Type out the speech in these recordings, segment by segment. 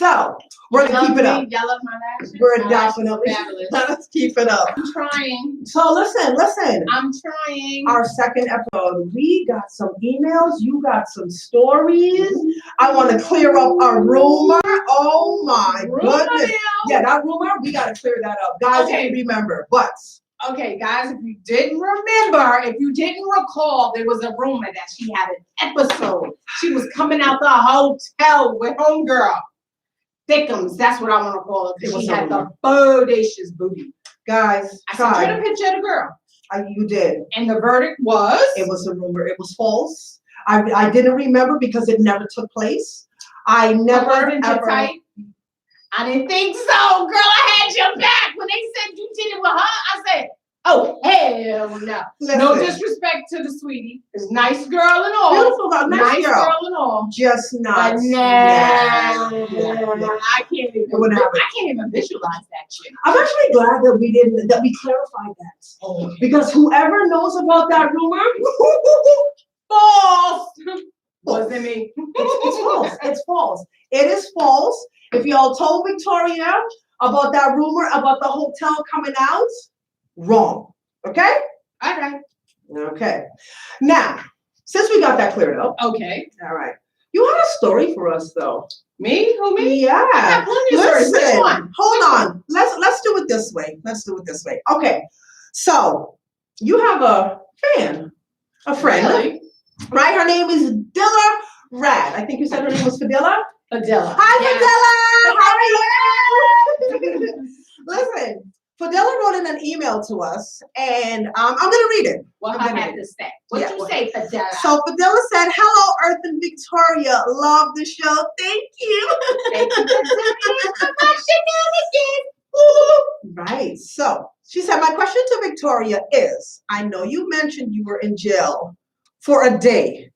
So we're gonna keep it up. Y'all love my lashes? We're my definitely fabulous. let's keep it up. I'm trying. So listen. I'm trying. Our second episode, we got some emails. You got some stories. I want to clear up a rumor. Oh my goodness! Yeah, that rumor. We got to clear that up, guys. Okay. If you remember, but. Okay, guys, if you didn't remember, if you didn't recall, there was a rumor that she had an episode. She was coming out the hotel with homegirl. Thickums, that's what I want to call it. Because she had the bodacious booty. Guys, I sent you the picture of the girl. You did. And the verdict was? It was a rumor. It was false. I didn't remember because it never took place. I never wasn't ever. Your type? I didn't think so, girl. I had your back. When they said you did it with her, I said, oh, hell no. Listen. No disrespect to the sweetie. It's nice girl and all. Beautiful girl. Nice girl and all. Just not. But I can't even visualize that shit. I'm actually glad that we clarified that. Oh, okay. Because whoever knows about that rumor, false. Wasn't me. It's false. It's false. It is false. If y'all told Victoria about that rumor about the hotel coming out, wrong. Okay? Okay. Okay. Now, since we got that cleared up. Okay. All right. You had a story for us though. Me? Who me? Yeah. I got plenty of stories. Which one? Hold on. Let's do it this way. Okay. So you have a friend. Really? Right? Her name is Dilla Rad. I think you said her name was Fadilla. Fadilla. Hi, Fadilla. How are you? Listen, Fadilla wrote in an email to us, and I'm going to read it. What I had to say. What'd you say, Fadilla? So Fadilla said, hello, Earth and Victoria. Love the show. Thank you. Thank you. Right. So she said, my question to Victoria is, I know you mentioned you were in jail for a day.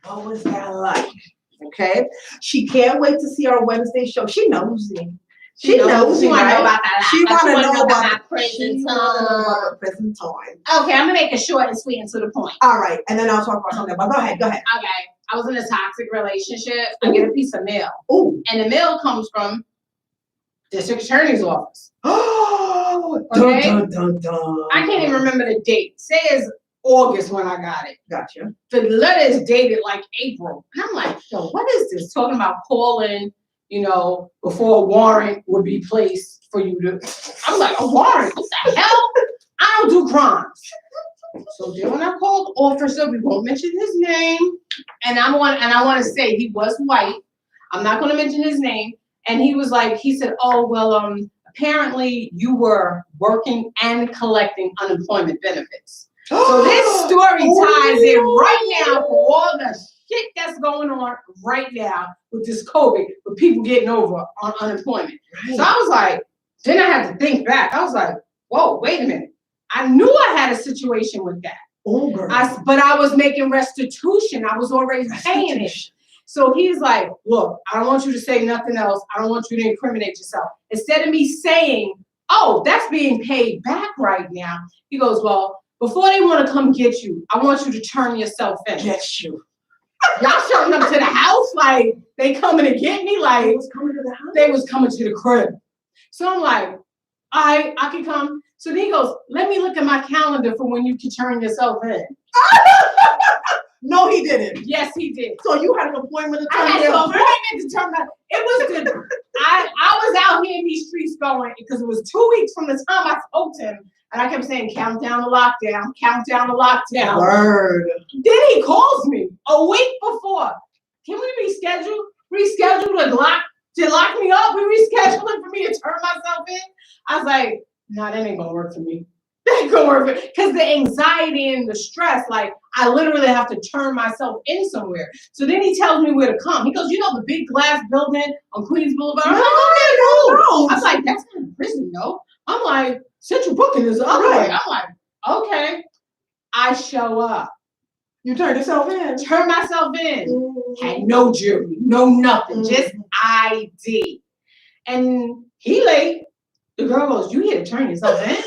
What was that like? Okay. She can't wait to see our Wednesday show. She knows me. She knows me, right? Know about that. She want to know about my prison time. Prison time. Okay, I'm gonna make it short and sweet and to the point. All right, and then I'll talk about something. But go ahead. Okay, I was in a toxic relationship. I get a piece of mail. Ooh. And the mail comes from district attorney's office. Oh, okay. Dun, dun, dun, dun. I can't even remember the date. Say it's August when I got it. Gotcha. The letter is dated like April. And I'm like, yo, what is this? Talking about calling, before a warrant would be placed for you to. I'm like, a warrant? What the hell? I don't do crimes. So then when I called the officer, we won't mention his name. And I want to say he was white. I'm not going to mention his name. And he said, oh, well, apparently you were working and collecting unemployment benefits. So this story ties in right now for all the shit that's going on right now with this COVID, with people getting over on unemployment. Right. So I was like, then I had to think back. I was like, whoa, wait a minute. I knew I had a situation with that. Oh, girl. But I was making restitution. I was already paying it. So he's like, look, I don't want you to say nothing else. I don't want you to incriminate yourself. Instead of me saying, oh, that's being paid back right now, he goes, well, before they want to come get you, I want you to turn yourself in. Get you. Y'all showing up to the house like they coming to get me, like they was coming to the house. They was coming to the crib. So I'm like, I can come. So then he goes, let me look at my calendar for when you can turn yourself in. No, he didn't. Yes, he did. So you had an appointment to turn I had an yourself in? appointment to turn my. It was I was out here in these streets going because it was 2 weeks from the time I spoke to him. And I kept saying, count down the lockdown, count down the lockdown. Word. Then he calls me a week before. Can we reschedule to lock me up? We rescheduling for me to turn myself in? I was like, nah, that ain't gonna work for me. That ain't gonna work for me. Because the anxiety and the stress, like I literally have to turn myself in somewhere. So then he tells me where to come. He goes, the big glass building on Queens Boulevard? I'm like, I was like, that's not a prison, no. I'm like, Central Booking is the other way. I'm like, okay. I show up. You turned yourself in. Turn myself in. Mm-hmm. Had no jury, no nothing, just ID. And he late. The girl goes, you here to turn yourself in?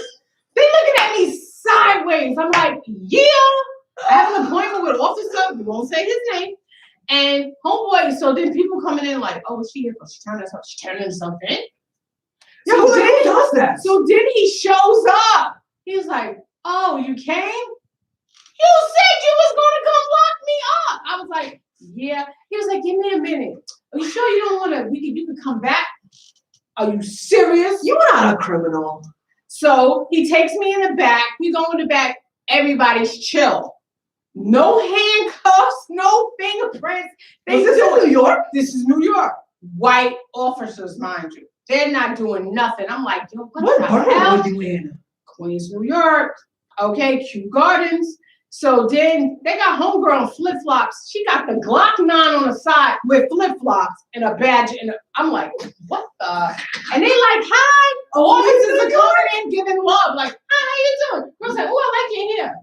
They looking at me sideways. I'm like, yeah. I have an appointment with an officer. We won't say his name. And homeboy, so then people coming in like, oh, is she here? She turning something. Yeah, So who does that? So then he shows up. He's like, oh, you came? You said you was gonna come lock me up. I was like, yeah. He was like, give me a minute. Are you sure you don't wanna, you can come back? Are you serious? You're not a criminal. So he takes me in the back. We go in the back. Everybody's chill. No handcuffs, no fingerprints. Is this in New York? This is New York. White officers, mind you. They're not doing nothing. I'm like, yo, What the borough hell? were you in? Queens, New York. Okay, Kew Gardens. So then they got homegirl flip-flops. She got the Glock 9 on the side with flip-flops and a badge. And I'm like, what the? And they like, hi. Officers are coming in giving love. Like, hi, how you doing? Girls like, oh, I like your hair.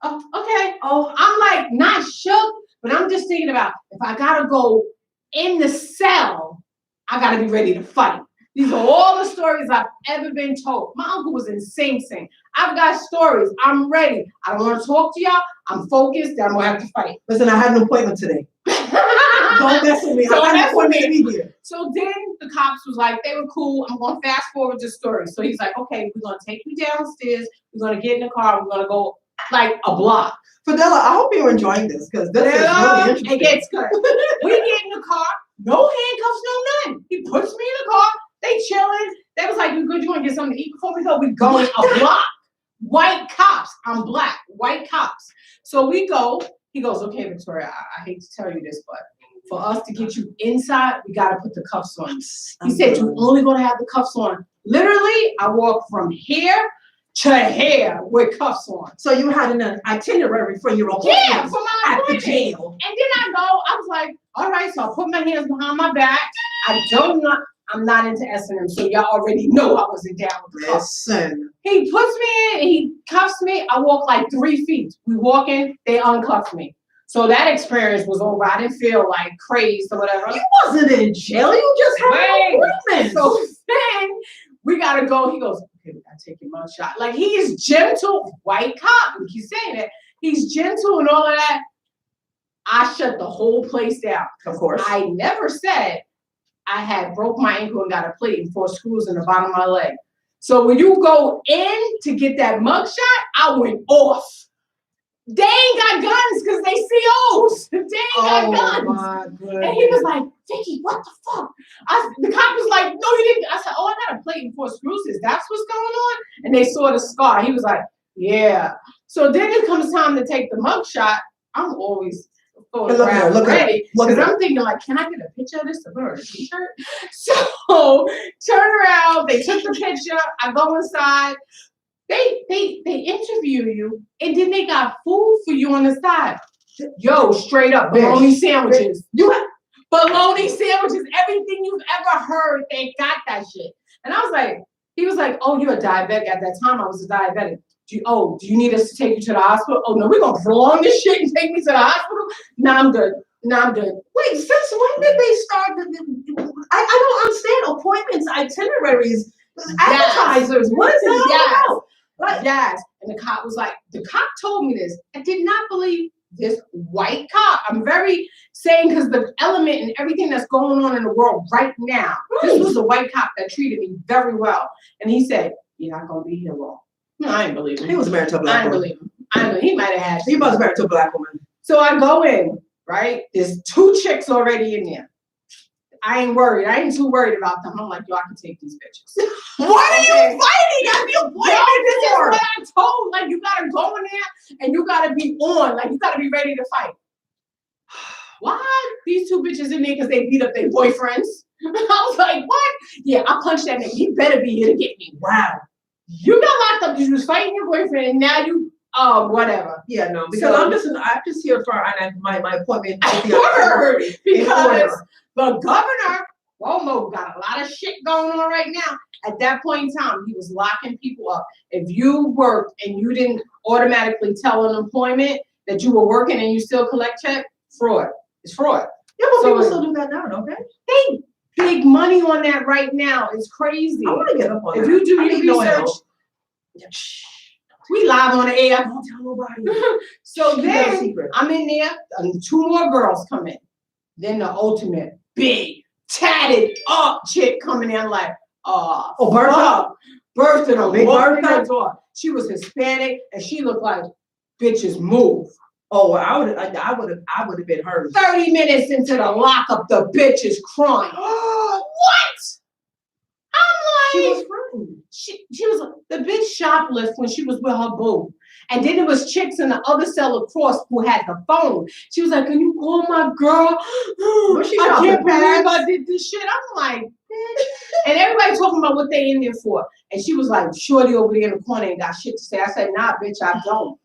Oh, okay. Oh, I'm like, not shook, but I'm just thinking about if I gotta go in the cell, I gotta be ready to fight. These are all the stories I've ever been told. My uncle was in Sing Sing. I've got stories. I'm ready. I don't want to talk to y'all. I'm focused. I'm gonna have to fight. Listen, I had an appointment today. Don't mess with me. I had an appointment to be here. So then the cops was like, they were cool. I'm gonna fast forward the story. So he's like, okay, we're gonna take you downstairs. We're gonna get in the car. We're gonna go like a block. Fidela, I hope you're enjoying this because this is really interesting. It gets good. We get in the car. No handcuffs, no none. He puts me in the car. They chilling. They was like, you good? You want to get something to eat before we go? We going a block. White cops. I'm black. White cops. So we go. He goes, okay, Victoria, I hate to tell you this, but for us to get you inside, we got to put the cuffs on. He said, you're only going to have the cuffs on. Literally, I walk from here to here with cuffs on. So you had an itinerary for your appointment? Yeah, for my appointment. At the jail. And then I was like, all right, so I put my hands behind my back. I'm not into S&M, so y'all already know I wasn't down with the cuffs. Listen. He puts me in, he cuffs me. I walk like 3 feet. We walking, they uncuff me. So that experience was over. I didn't feel like crazed or whatever. You wasn't in jail. You just had an appointment. So then we gotta go. He goes, okay, we gotta take your mug shot. Like he's gentle, white cop. We keep saying it. He's gentle and all of that. I shut the whole place down. Of course. I never said I had broke my ankle and got a plate and 4 screws in the bottom of my leg. So when you go in to get that mug shot, I went off. They ain't got guns because they COs. They ain't got guns. My goodness. And he was like, Vicky, what the fuck? The cop was like, no, you didn't. I said, oh, I got a plate and 4 screws. Is that what's going on? And they saw the scar. He was like, yeah. So then it comes time to take the mug shot. I'm always photograph ready. Because I'm thinking like, can I get a picture of this to put on a t-shirt? So turn around, they took the picture, I go inside, they interview you, and then they got food for you on the side. Yo, straight up, bologna sandwiches. Bologna sandwiches, everything you've ever heard, they got that shit. And I was like, he was like, oh, you're a diabetic. At that time, I was a diabetic. Do you need us to take you to the hospital? Oh, no, we're going to prolong this shit and take me to the hospital? Nah, I'm good. Wait, since when did they start? I don't understand appointments, itineraries, appetizers. What is that all about? Like, yes. And the cop was like, the cop told me this. I did not believe this white cop. I'm very saying because the element and everything that's going on in the world right now, this was a white cop that treated me very well. And he said, you're not going to be here long. No, I didn't believe him. He was married to a black woman. I didn't believe him. He might have had. He was married to a black woman. So I go in, right? There's 2 chicks already in there. I ain't worried. I ain't too worried about them. I'm like, yo, I can take these bitches. What are you fighting at the appointment This is for? what I told. Like, you gotta go in there and you gotta be on. Like, you gotta be ready to fight. Why these 2 bitches in there? Because they beat up their boyfriends. I was like, what? Yeah, I punched that nigga. He better be here to get me. Wow. You got locked up because you was fighting your boyfriend, and now you, whatever. Yeah, no, because I'm just here for my appointment. Because the governor, Cuomo, got a lot of shit going on right now. At that point in time, he was locking people up. If you worked and you didn't automatically tell unemployment that you were working and you still collect check, fraud. It's fraud. Yeah, but people still do that now, don't they? They big money on that right now. It's crazy. I want to get up on that. If you do your research, we live on the air. Don't tell nobody. So then I'm in there, and 2 more girls come in. Then the ultimate big, tatted up chick coming in like, Bertha? Bertha, Big Bertha? door. She was Hispanic and she looked like, bitches move. Oh, I would have been hers. 30 minutes into the lockup, the bitch is crying. What? I'm She like, was frightened. she was the bitch shoplift when she was with her boo. And then there was chicks in the other cell across who had the phone. She was like, can you call my girl? I can't believe I did this shit. I'm like, bitch. And everybody talking about what they in there for. And she was like, shorty over there in the corner ain't got shit to say. I said, nah, bitch, I don't.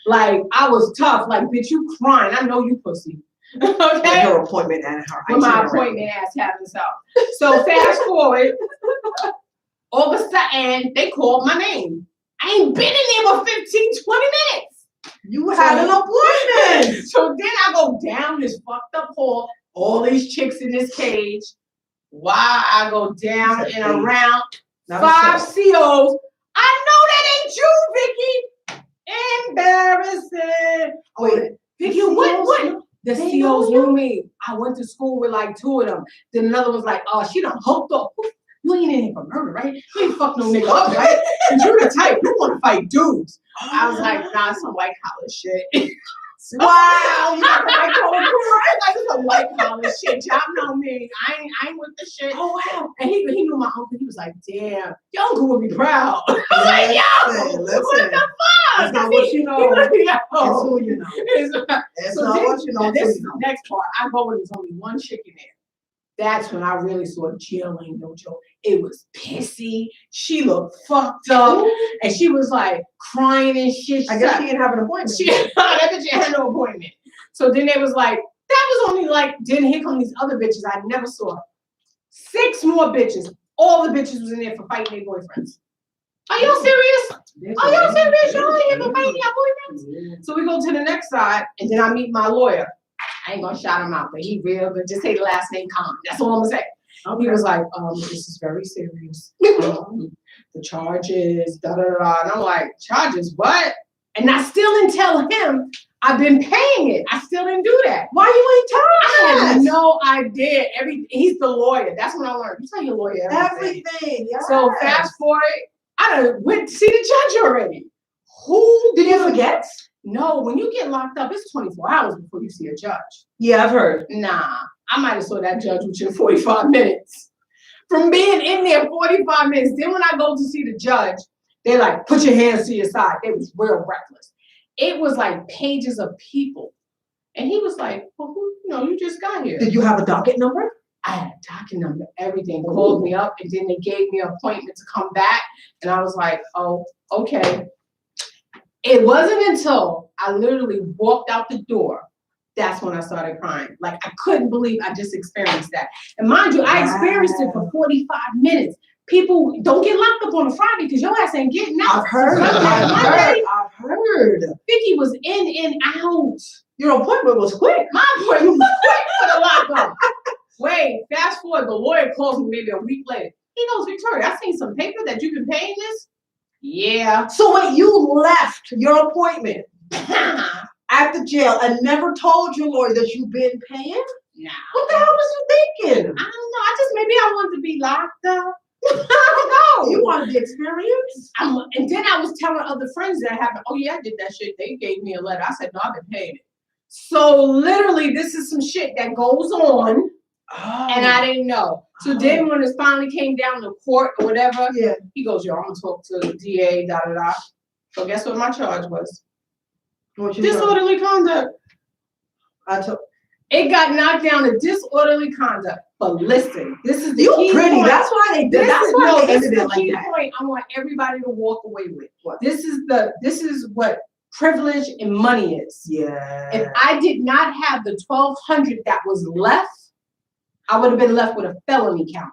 Like, I was tough. Like, bitch, you crying. I know you pussy. Okay? Your appointment at her. With my appointment ass having so. So fast forward, all of a sudden, they called my name. I ain't been in there for 15, 20 minutes. You had an appointment. So then I go down this fucked up hall, all these chicks in this cage. While I go down and around, 5 COs. I know that ain't you, Vicky. Embarrassing. Wait, Vicky, what? The COs knew me. I went to school with like 2 of them. Then another was like, oh, she done hooked up. You ain't in here for murder, right? You ain't fuck no nigga up, right? Cause you the type, you want to fight dudes. I was like, nah, some white collar shit. Wow, you got the white collar right? Like some white collar shit. Y'all know me. I ain't with the shit. Oh wow. And he knew my uncle. He was like, damn, your uncle would be proud. I was like, yo, listen. what the fuck? That's not what you know. That's who you know. That's So not what you know. This is the next part. I go when there's only one chick in there. That's when I really saw jail ain't no joke. It was pissy. She looked fucked up. And she was like crying and shit. I guess she didn't have an appointment. That bitch had no appointment. So then they was like, that was only like, then here come these other bitches I never saw. 6 more bitches. All the bitches was in there for fighting their boyfriends. Are y'all serious? Are y'all serious? Y'all ain't here for fighting your boyfriends? So we go to the next side, and then I meet my lawyer. I ain't gonna shout him out, but he real, but just say the last name Khan. That's all I'm gonna say. Okay. He was like, this is very serious. The charges, da-da-da. And I'm like, charges, what? And I still didn't tell him I've been paying it. I still didn't do that. Why you ain't telling us? I had no idea. He's the lawyer. That's when I learned. You tell your lawyer everything. Yes. So fast forward, I done went to see the judge already. Who did you forget? No, when you get locked up, it's 24 hours before you see a judge. Yeah, I've heard. Nah, I might have saw that judge within 45 minutes. From being in there 45 minutes, then when I go to see the judge, they're like, put your hands to your side. They was real reckless. It was like pages of people. And he was like, well, you just got here. Did you have a docket number? I had a docket number, everything. Called me up, and then they gave me an appointment to come back. And I was like, oh, okay. It wasn't until I literally walked out the door, that's when I started crying. Like, I couldn't believe I just experienced that. And mind you, I experienced it for 45 minutes. People don't get locked up on a Friday because your ass ain't getting out. I've heard. Vicky was in and out. Your appointment was quick. My appointment was quick for the lockup. Wait, fast forward, the lawyer calls me maybe a week later. He goes, Victoria, I seen some paper that you've been paying this. Yeah. So wait, you left your appointment at the jail and never told your lawyer that you've been paying? Nah. What the hell was you thinking? I don't know. Maybe I wanted to be locked up. I don't know. You wanted the experience? And then I was telling other friends that happened. Oh yeah, I did that shit. They gave me a letter. I said, no, I've been paying it. So literally, this is some shit that goes on. Oh. And I didn't know. So then when it finally came down to court or whatever, he goes, yo, I'm gonna talk to the DA, da-da-da. So guess what my charge was? Disorderly conduct. It got knocked down to disorderly conduct. But listen, this is the key point. That's why they did. That's why they ended it like that. Point I want everybody to walk away with. What? This is what privilege and money is. Yeah. If I did not have the 1,200 that was left, I would have been left with a felony count.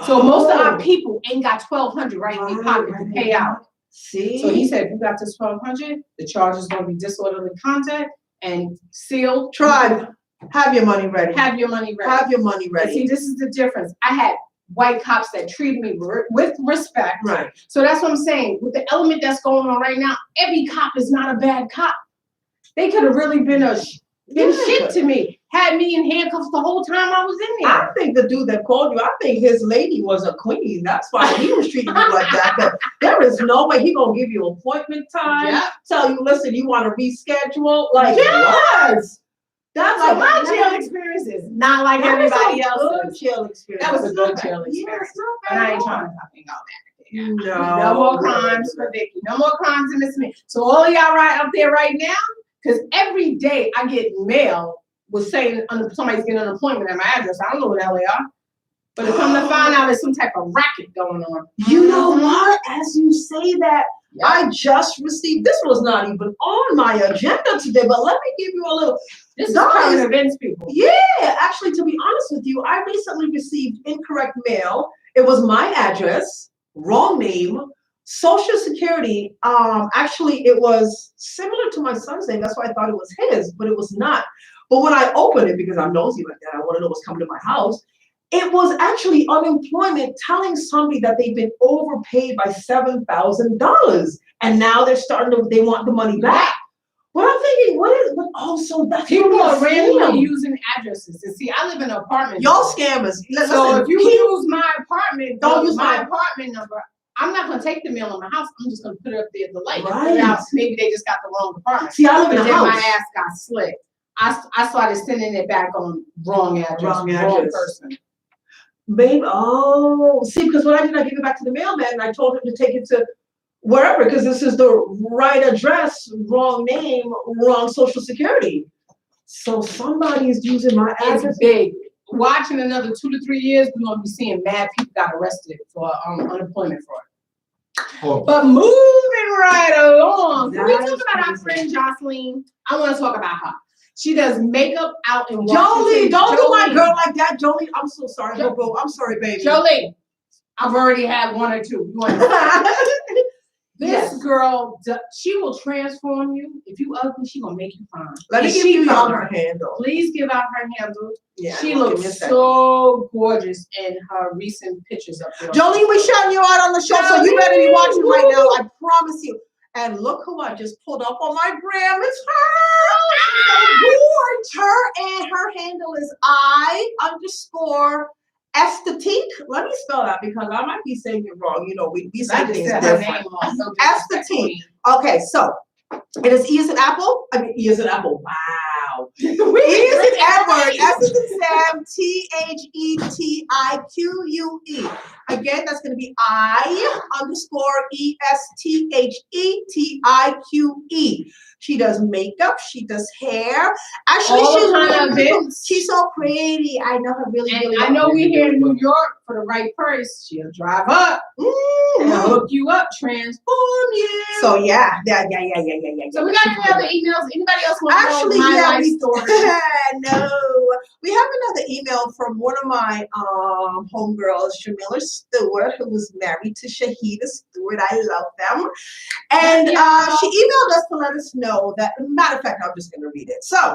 So most of our people ain't got 1,200 right in their pocket to pay out. See? So he said, if you got this 1,200, the charge is going to be disorderly conduct and sealed. Tribe, have your money ready. Have your money ready. Have your money ready. And see, this is the difference. I had white cops that treated me with respect. Right. So that's what I'm saying. With the element that's going on right now, every cop is not a bad cop. They could have really been shit to me. had me in handcuffs the whole time I was in there. I think the dude that called you, I think his lady was a queen. That's why he was treating you like that. But there is no way he gonna give you appointment time. Yep. Tell you, listen, you want to reschedule? Like Yes. That's So like my jail experience is not like everybody else's. Good jail experience. That was a good Not jail bad. experience. Yeah, it's not And I bad ain't at all. trying to talk about No. that. No more crimes for Vicky. No more crimes in Miss Me. So all of y'all right up there right now, because every day I get mail with saying somebody's getting an appointment at my address. I don't know what the hell they are. But to come to find out there's some type of racket going on. You know what? As you say that, Yep. I just received, this was not even on my agenda today, but let me give you a little. This is Guys, current events, people. Yeah, actually, to be honest with you, I recently received incorrect mail. It was my address, wrong name, social security. Actually, it was similar to my son's name. That's why I thought it was his, but it was not. But when I opened it, because I'm nosy like that, I want to know what's coming to my house. It was actually unemployment telling somebody that they've been overpaid by $7,000, and now they want the money back. But I'm thinking, but also that's People are randomly scam. using addresses. And see, I live in an apartment. Y'all scammers. So if you use my apartment, Don't use my my apartment number. I'm not gonna take the mail in my house. I'm just gonna put it up there at the light. Right. Maybe they just got the wrong apartment. See, I live in But a then house. my ass got slick. I started sending it back on wrong address, wrong person. Babe, see, because what I did, I gave it back to the mailman, and I told him to take it to wherever, because this is the right address, wrong name, wrong social security. So somebody is using my address. It's big. Watch in another 2 to 3 years, we're gonna be seeing mad people got arrested for unemployment fraud. Oh. But moving right along, can we That talk is about our crazy. friend Jocelyn? I want to talk about her. She does makeup out in Jolie, Washington. don't do my girl like that. Jolie, I'm so sorry. Bro, I'm sorry, baby. Jolie, I've already had 1 or 2. You want This Yes. girl, she will transform you. If you ugly, she gonna make you fine. Let me Is give she you fine? her handle. Please give out her handle. Yeah, She give me a looks second. so gorgeous in her recent pictures up there. Jolie, we shouting you out on the show, so you better be watching right now. I promise you. And look who I just pulled up on my gram. It's her. Who her and her handle is I_S.STREET. Let me spell that because I might be saying it wrong. You know, we say I just things said her different. name wrong. So S.STREET. Okay, so it is E as an apple. I mean, E as an apple. Wow. E as an Edward. S as in Sam. THETIQUE. Again, that's going to be I_ESTHETIQE. She does makeup. She does hair. Actually, All she's kind of really beautiful. events. She's so pretty. I know her really, And really I know we here in New York for the right price. She'll drive up and hook you up, transform you. So yeah. So we got any other emails? Anybody else want to Actually, know my yeah, life story? no. We have another email from one of my homegirls, Jamila Stewart, who was married to Shahida Stewart. I love them. And she emailed us to let us know that, matter of fact, I'm just going to read it. So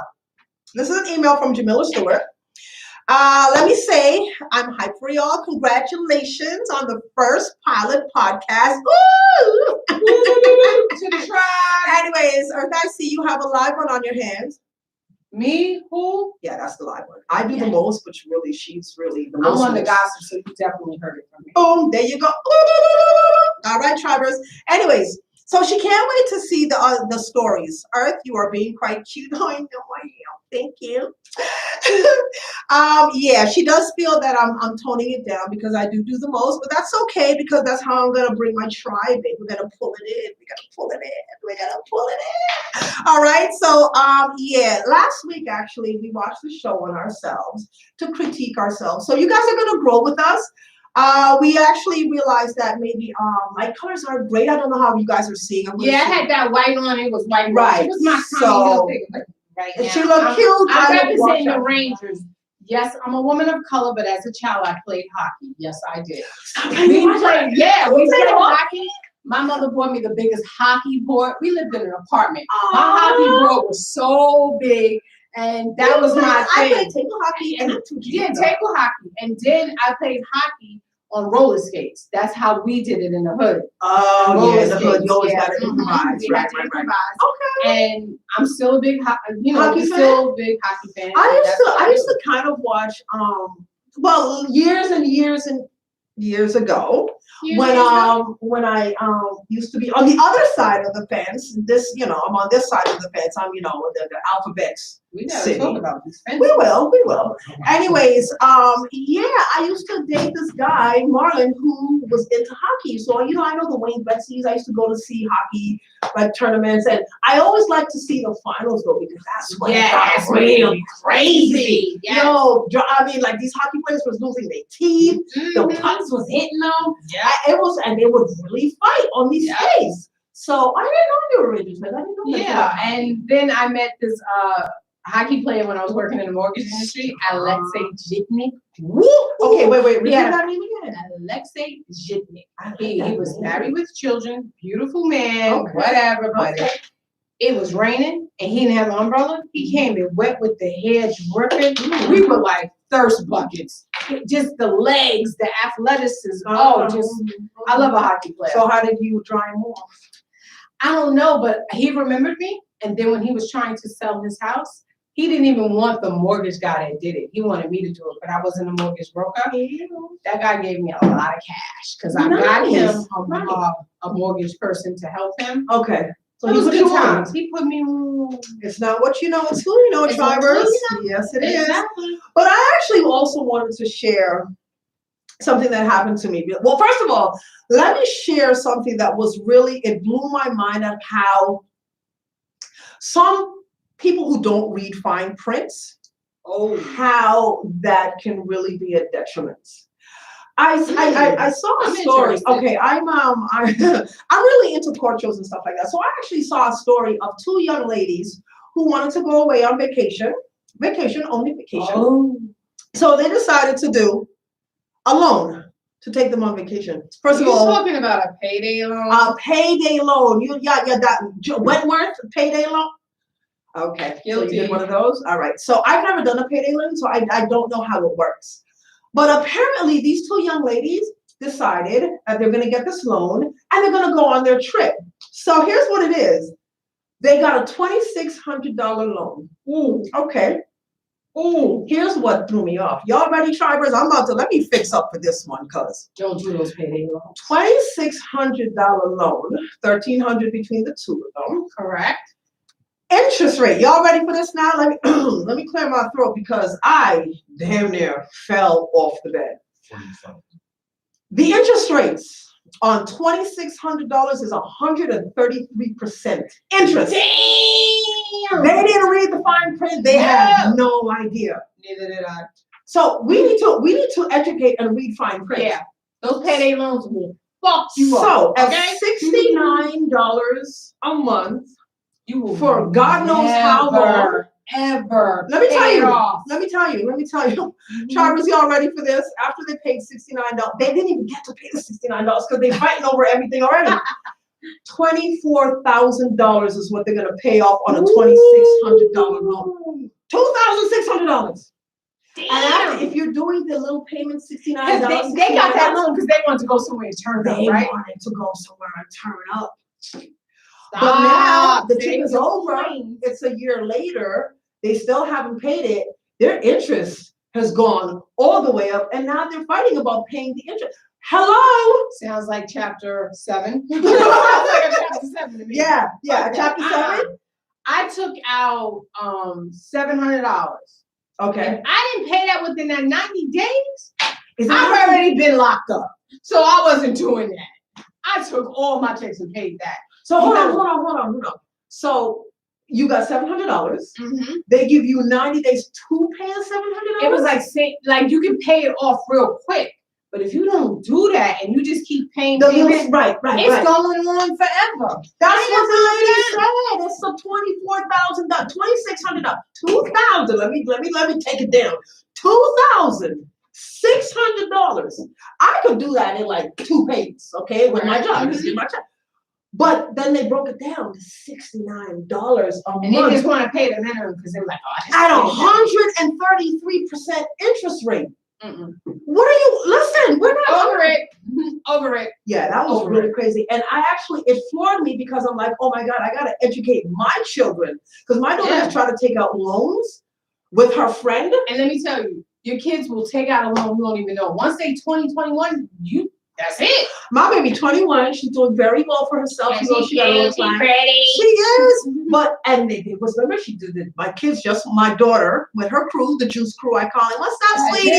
this is an email from Jamila Stewart. Let me say, I'm hyped for y'all. Congratulations on the first pilot podcast. Woo! To the tribe. Anyways, Earth, I see you have a live one on your hands. Me? Who? Yeah, that's the live one. I do the most, but she's really the I'm most. on the gossip, so you definitely heard it from me. Boom, there you go. All right, Tribers. Anyways, so she can't wait to see the stories. Earth, you are being quite cute. Oh, I know I am. Thank you. Yeah, she does feel that I'm toning it down because I do the most, but that's okay because that's how I'm gonna bring my tribe in. We're gonna pull it in. We're gonna pull it in. All right. So yeah, last week actually we watched the show on ourselves to critique ourselves. So you guys are gonna grow with us. We actually realized that maybe light colors are great. I don't know how you guys are seeing them. Yeah, I had that white on. It was white. Right. It was my Tommy Hilfiger right now. She looked cute. I'm representing the Rangers. Yes, I'm a woman of color, but as a child, I played hockey. Yes, I did. We played hockey. My mother bought me the biggest hockey board. We lived in an apartment. My hockey board was so big, and that was my thing. I played table hockey and table hockey, and then I played hockey on roller skates. That's how we did it in the hood. Oh, Roller yeah, in the hood, skates, you always yeah. gotta improvise, We had right, to right, right. improvise. Okay. And I'm still a big, Hockey still a big hockey fan. I used to kind of watch, well, years ago, when I used to be on the other side of the fence. This, I'm on this side of the fence. I'm, the alphabets. We never city. talk about these fences. We will. Anyways, yeah, I used to date this guy, Marlon, who was into hockey. So, I know the Wayne Gretzky's. I used to go to see hockey, like tournaments, and I always like to see the finals though, because that's when it got real crazy. Yes. I mean, like these hockey players was losing their teeth, the pucks was hitting them. Yeah. And they would really fight on these skates. So I didn't know they were really good. I didn't know that. Yeah, and then I met this hockey player when I was working in the mortgage industry, Alexei Zhitnik. Okay, wait. Repeat Yeah. that name again. Alexei Zhitnik. He was married with children, beautiful man, Okay. whatever, but it was raining and he didn't have an umbrella. He came in wet with the hair dripping. We were like thirst buckets. Just the legs, the athleticism. I love a hockey player. So how did you dry him off? I don't know, but he remembered me. And then when he was trying to sell his house, he didn't even want the mortgage guy that did it. He wanted me to do it, but I wasn't a mortgage broker. That guy gave me a lot of cash because I got him a mortgage person to help him. Okay. So it he was put good you on. times. He put me on. It's not what you know, it's who you know, Tribers. Yes, it is. Exactly. But I actually also wanted to share something that happened to me. Well, first of all, let me share something that it blew my mind at how some people who don't read fine prints, how that can really be a detriment. I saw a story. Okay, I'm really into court shows and stuff like that. So I actually saw a story of two young ladies who wanted to go away on vacation, only vacation. So they decided to do a loan to take them on vacation. First of all, you're talking about a payday loan. A payday loan. That Wentworth payday loan. Okay, Guilty. So you did one of those. All right. So I've never done a payday loan, so I don't know how it works. But apparently, these two young ladies decided that they're going to get this loan and they're going to go on their trip. So here's what it is. They got a $2,600 loan. Okay. Here's what threw me off. Y'all ready, Tribers? Let me fix up for this one, cuz. Don't do those payday loans. $2,600 loan, $1,300 between the two of them. Correct. Interest rate. Y'all ready for this now? Let me clear my throat because I damn near fell off the bed. The interest rates on $2,600 is 133% interest. Damn! They didn't read the fine print. They had no idea. Neither did I. So we need to educate and read fine print. Yeah, those payday loans will fuck you up. So at $69 a month, for God knows how long. Ever. Let me tell you. Tribers, y'all ready for this? After they paid $69, they didn't even get to pay the $69 because they're fighting over everything already. $24,000 is what they're gonna pay off on a $2,600 loan. $2,600. And after, if you're doing the little payment, $69, they got that loan because they wanted to go somewhere and turn up, right? They wanted to go somewhere and turn up. Stop. But now the trip is over. It's a year later. They still haven't paid it. Their interest has gone all the way up, and now they're fighting about paying the interest. Hello. Sounds like chapter 7. Sounds like a chapter 7 to me. Yeah, chapter 7. I took out $700. Okay. If I didn't pay that within that 90 days, I've already been locked up. So I wasn't doing that. I took all my checks and paid that. So hold on. So you got $700. Mm-hmm. They give you 90 days to pay the $700. It was like you can pay it off real quick. But if you don't do that and you just keep paying payments, right, it's going on forever. That's what I said. It's a $24,000, $2,600, $2,000. Let me take it down. $2,600. I could do that in like 2 payments, okay, with my job. Just get my job. But then they broke it down to $69 a month. And they just want to pay the minimum because they're like, at 133% interest rate. Mm-mm. What are you? Listen, we're not over it. Over it. Yeah, that was really crazy. And it floored me because I'm like, oh my God, I got to educate my children. Because my daughter has tried to take out loans with her friend. And let me tell you, your kids will take out a loan you don't even know. Once they 20, 21, that's it. My baby 21, she's doing very well for herself. And she got a little time. pretty. She is. Remember she did it. My daughter with her crew, the juice crew, I call it. What's up, sweetie?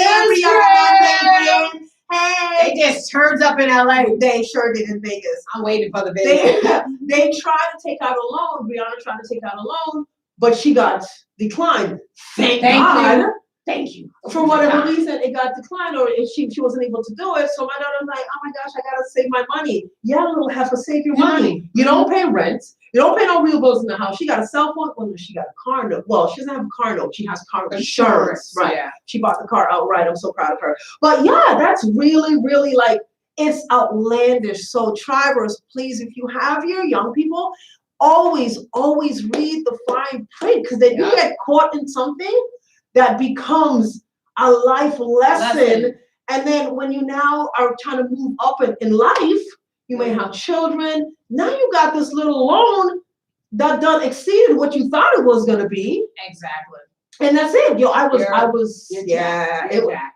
Hey. They just turned up in LA. They sure did in Vegas. I'm waiting for the video. They tried to take out a loan. Brianna tried to take out a loan, but she got declined. Thank God. Thank you. For whatever reason, it got declined, or if she wasn't able to do it. So my daughter's like, oh my gosh, I gotta save my money. Yeah, little heifer, save your money. You don't pay rent. You don't pay no real bills in the house. She got a cell phone. Well, no, she got a car note. Well, she doesn't have a car note. She has car insurance. Right. Yeah. She bought the car outright. I'm so proud of her. But yeah, that's really, really like, it's outlandish. So Tribers, please, if you have your young people, always read the fine print, because then you get caught in something that becomes a life lesson. And then when you now are trying to move up in life, you may have children. Now you got this little loan that done exceeded what you thought it was gonna be. Exactly. And that's it.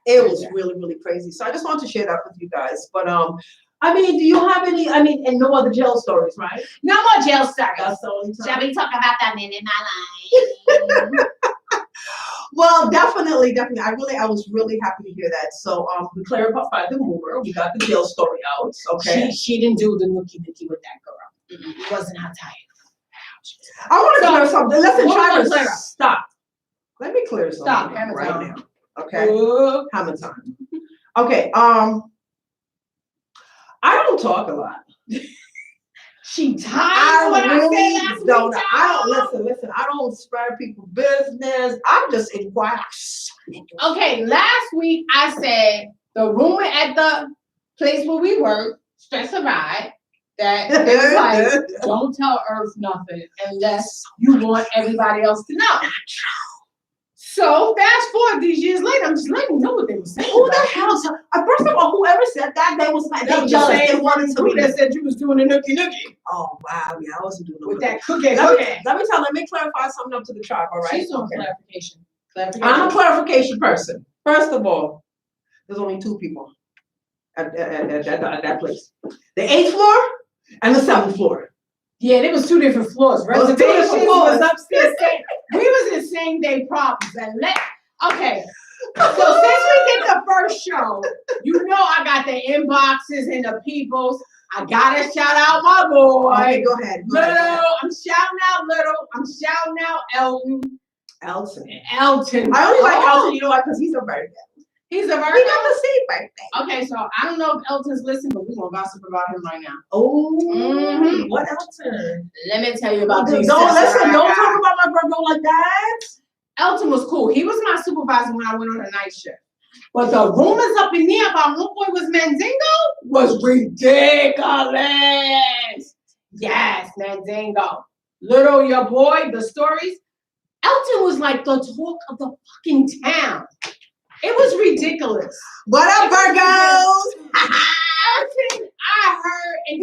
It was really, really crazy. So I just wanted to share that with you guys. But I mean, do you have any, and no other jail stories, right? No more jail stories. That's the only time. Shall we talk about that man in my life? Well, definitely. I was really happy to hear that. So we clarified the mover. We got the jail story out. Okay. She didn't do the nookie with that girl. It wasn't her type. I want to clear something. Listen, Travis, stop. Let me clear something right now. Okay. Hammer time. Okay. I don't talk a lot. She tired. Listen. I don't spread people's business. I just inquire. Okay, last week I said the rumor at the place where we work, S.TREET, that it was like, don't tell Earth nothing unless you want everybody else to know. So fast forward these years later, I'm just letting you know what they were saying. Who the hell? First of all, whoever said that, they was like, they jealous. They wanted to be. That said you was doing the nookie. Oh wow, yeah, I wasn't doing with that cookie. Let me clarify something up to the tribe. All right. She's on clarification. I'm a clarification person. First of all, there's only two people at that place: the 8th floor and the 7th floor. Yeah, there was 2 different floors. Reservation was upstairs. We was in same day problems. Okay. So since we did the first show, you know I got the inboxes and the peoples. I gotta shout out my boy. Okay, go ahead. Little. I'm shouting out Little. I'm shouting out Elton. Elton. I only like Elton, you know why? Because he's a virgin. He's a virgin. He got the same birthday. Okay, so I don't know if Elton's listening, but we're gonna gossip about him right now. Oh, what Elton? Let me tell you about these. Don't talk about my brother like that. Elton was cool. He was my supervisor when I went on a night shift. But the rumors up in there about one boy was Mandingo was ridiculous. Yes, Mandingo. Little, your boy, the stories. Elton was like the talk of the fucking town. It was ridiculous. What up, Virgos? Elton, I heard, and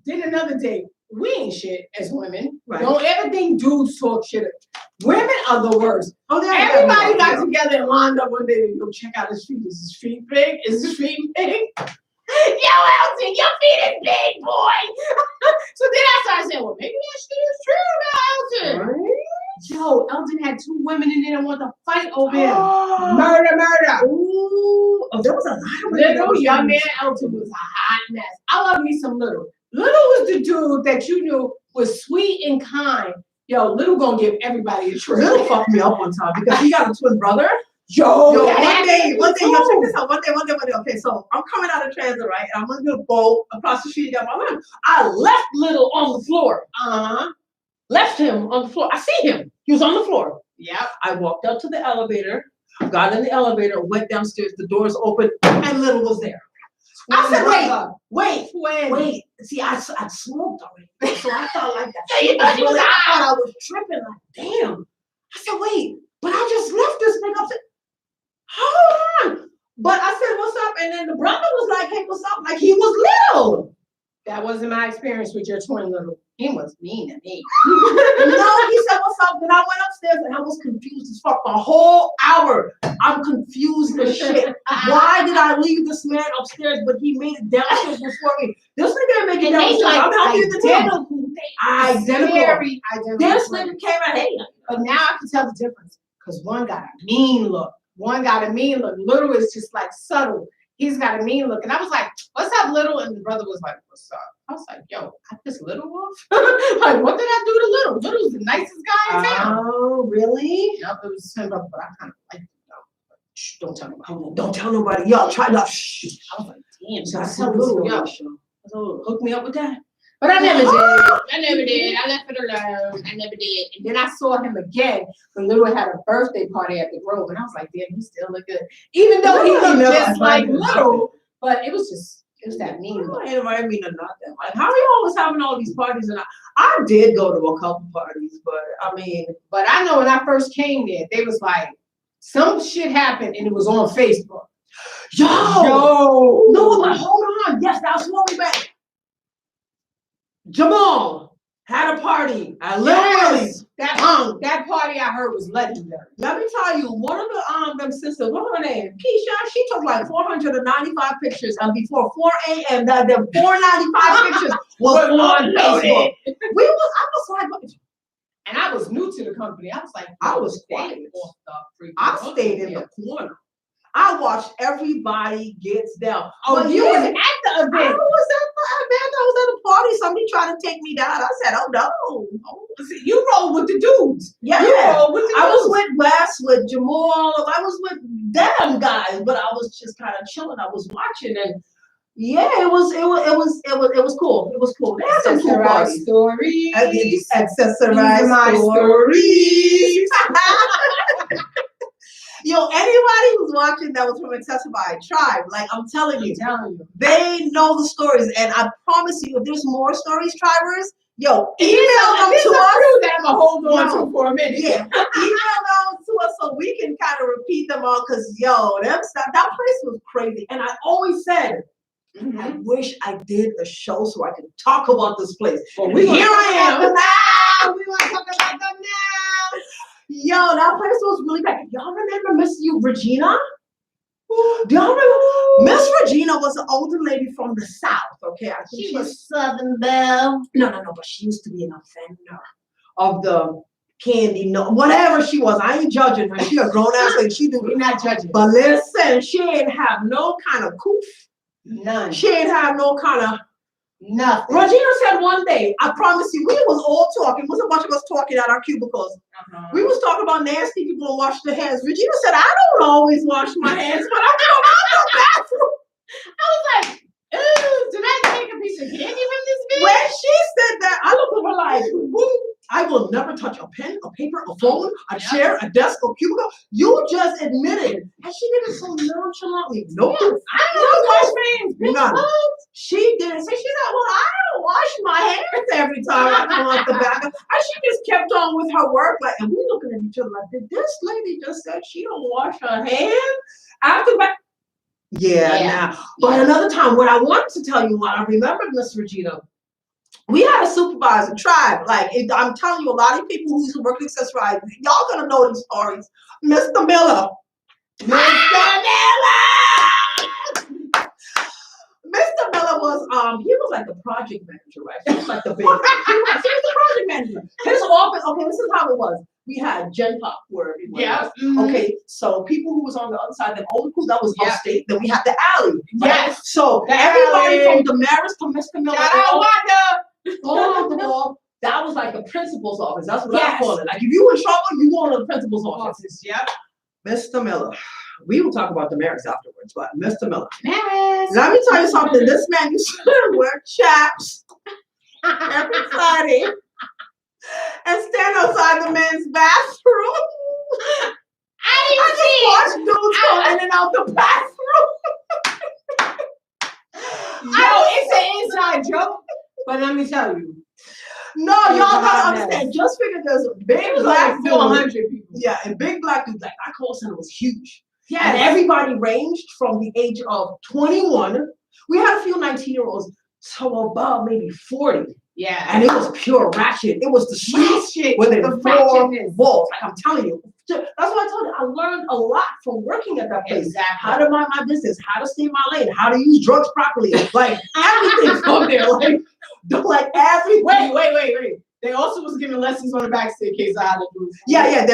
did another day. We ain't shit as women. Right. Don't ever think dudes talk shit. Women are the worst. Everybody got together and lined up one day. Yo, check out his feet. Is his feet big? Is his feet big? Yo, Elton, your feet is big, boy. So then I started saying, well, maybe that shit is true about Elton. Right? Yo, Elton had 2 women in there that want to fight over him. Murder. Ooh. Oh, there was a lot of women. Little young man Elton was a hot mess. I love me some Little. Little was the dude that you knew was sweet and kind. Yo, Little gonna give everybody a treat. Little fucked me up one time because he got a twin brother. Yo, one day, yo, check this out. One day. Okay, so I'm coming out of transit, right? And I'm gonna go across the street down my line. I left Little on the floor. Left him on the floor. I see him. He was on the floor. Yep. I walked up to the elevator, got in the elevator, went downstairs, the doors open, and Little was there. I said, wait. See, I smoked already. So I thought like that. So you thought I thought I was tripping. Like, damn. I said, wait, but I just left this nigga. I said, hold on. But I said, what's up? And then the brother was like, hey, was up like he was little. That wasn't my experience with your twin little. He was mean to me. No, he said, what's up? Then I went upstairs and I was confused as fuck the whole hour. I'm confused as shit. Why did I leave this man upstairs, but he made it downstairs before me? This nigga didn't make it downstairs. I'm helping the team. Identical. Very identical. This nigga came out, hey. But now I can tell the difference because one got a mean look. One got a mean look. Little is just like subtle. He's got a mean look. And I was like, what's up, Little? And the brother was like, what's up? I was like, yo, cut this Little off? Like, what did I do to Little? Little's the nicest guy in town. Oh, really? Yep, it was him, but I kind of like him. Shh, don't tell nobody. Don't tell nobody. Y'all try not. Shh. I was like, damn, So I that's said, so Little, yo. yo. Hook me up with that. But I never did. I left it alone. I never did. And then I saw him again when Little had a birthday party at the Grove. And I was like, damn, he still look good. Even though he looked just like Little. But it was that mean look. Anybody mean or not that. Like, how are you always having all these parties? And I did go to a couple parties, but I mean. But I know when I first came there, they was like, some shit happened and it was on Facebook. Yo! No, but hold on. Yes, that's what we went. Jamal had a party. I literally that party I heard was legendary. Let me tell you, one of the them sisters, what was her name? Keisha, she took like 495 pictures, and before 4 a.m. the 495 pictures was on Facebook. I was like, and I was new to the company. I was like, I was quiet. I stayed in the corner. I watched everybody gets down. Oh, but you was at the event. I was at the event. I was at a party. Somebody tried to take me down. I said, oh no. Oh, you roll with the dudes. Yeah. You roll with the dudes. I was with Wes, with Jamal. I was with them guys, but I was just kind of chilling. I was watching, and yeah, it was cool. It was cool. They had some cool parties. Stories. Accessorized stories. Yo, anybody who's watching that was from Accessified Tribe, like I'm telling you, they know the stories. And I promise you, if there's more stories, Tribers, yo, email them to us. That I'm gonna hold on to for a minute. Yeah, email them to us so we can kind of repeat them all. Cause yo, that place was crazy. And I always said, I wish I did a show so I could talk about this place. But here I am. We want to talk about them now. Yo, that place was really bad. Y'all remember Miss Regina? Do y'all remember? Miss Regina was an older lady from the South, okay? I think she was Southern Belle. No, but she used to be an offender of the candy, no, whatever she was. I ain't judging her. She a grown-ass lady. She do. We're not judging. But listen, she ain't have no kind of coof. None. She ain't have no kind of nothing. Regina said one day, I promise you, we was all talking. It was a bunch of us talking at our cubicles. We was talking about nasty people who wash their hands. Regina said, I don't always wash my hands, but I come out the bathroom. I was like, ooh, did I take a piece of candy from this bitch? When she said that, I looked at her like, I will never touch a pen, a paper, a phone, a chair, a desk, a cubicle. You just admitted. And she did it so nonchalantly. No. Yes, I don't wash my hands. None. She didn't say, she said, well, I don't wash my hands every time I come out the back. And she just kept on with her work. Like, and we looking at each other like, did this lady just say she don't wash her hands after back? Yeah. But another time, what I wanted to tell you, what I remembered, Miss Regina, we had a supervisor, Tribe. Like, I'm telling you, a lot of people who work at Accessorize, y'all gonna know these stories. Mr. Miller. Mr. Miller was, he was like the project manager, right? He was like the big, he was the project manager. His office, okay, this is how it was. We had Gen Pop where everyone was. Okay, so people who was on the other side, the old school, that was upstate. Then we had the alley. Right? Yes. So everybody from Damaris to Mr. Miller. That was like the principal's office. That's what I call it. Like if you in trouble, you go to the principal's office. Yep. Mr. Miller. We will talk about Damaris afterwards, but Mr. Miller. Let me tell you something. This man used to wear chaps every Friday and stand outside the men's bathroom. I just watch dudes come in and out the bathroom. It's an inside joke, but let me tell you. No, y'all gotta understand. Just figure there's a big black dude. 100 people. Yeah, and big black dudes. Like our call center was huge. Yes. And everybody ranged from the age of 21 We had a few 19-year-olds, so above maybe 40. Yeah. And it was pure ratchet. It was the streets within the 4 ratchetness. walls. Like I'm telling you. That's what I told you. I learned a lot from working at that place. Exactly. How to mind my business, how to stay in my lane, how to use drugs properly. Like everything from there. Like every Wait. They also was giving lessons on the back staircase on how to do it. Yeah,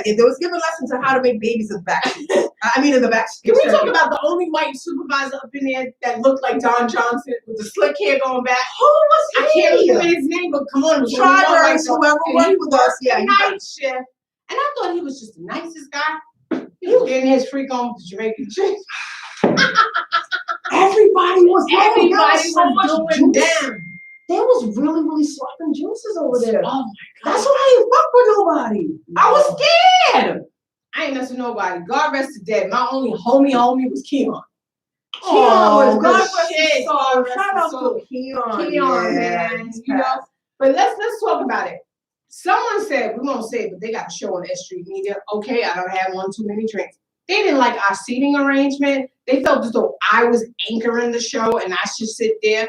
they was giving lessons on how to make babies in the back. In the back. Can we talk about the only white supervisor up in there that looked like Don Johnson with the slick hair going back? Who was he? I can't remember his name, but come on, it was Drivers, whoever worked with us. Yeah, night shift. And I thought he was just the nicest guy. He was getting his freak on with the Jamaican chicks. Everybody was doing them. There was really, really swapping juices over there. Oh my God. That's why I ain't fuck with nobody. No. I was scared. I ain't messing with nobody. God rest his dead. My only homie was Keon. Keon was good shit. Shout out to Keon. Keon, man. You know, but let's talk about it. Someone said, we won't say it, but they got a show on S.STREET Media. Okay, I don't have one too many drinks. They didn't like our seating arrangement. They felt as though I was anchoring the show and I should sit there.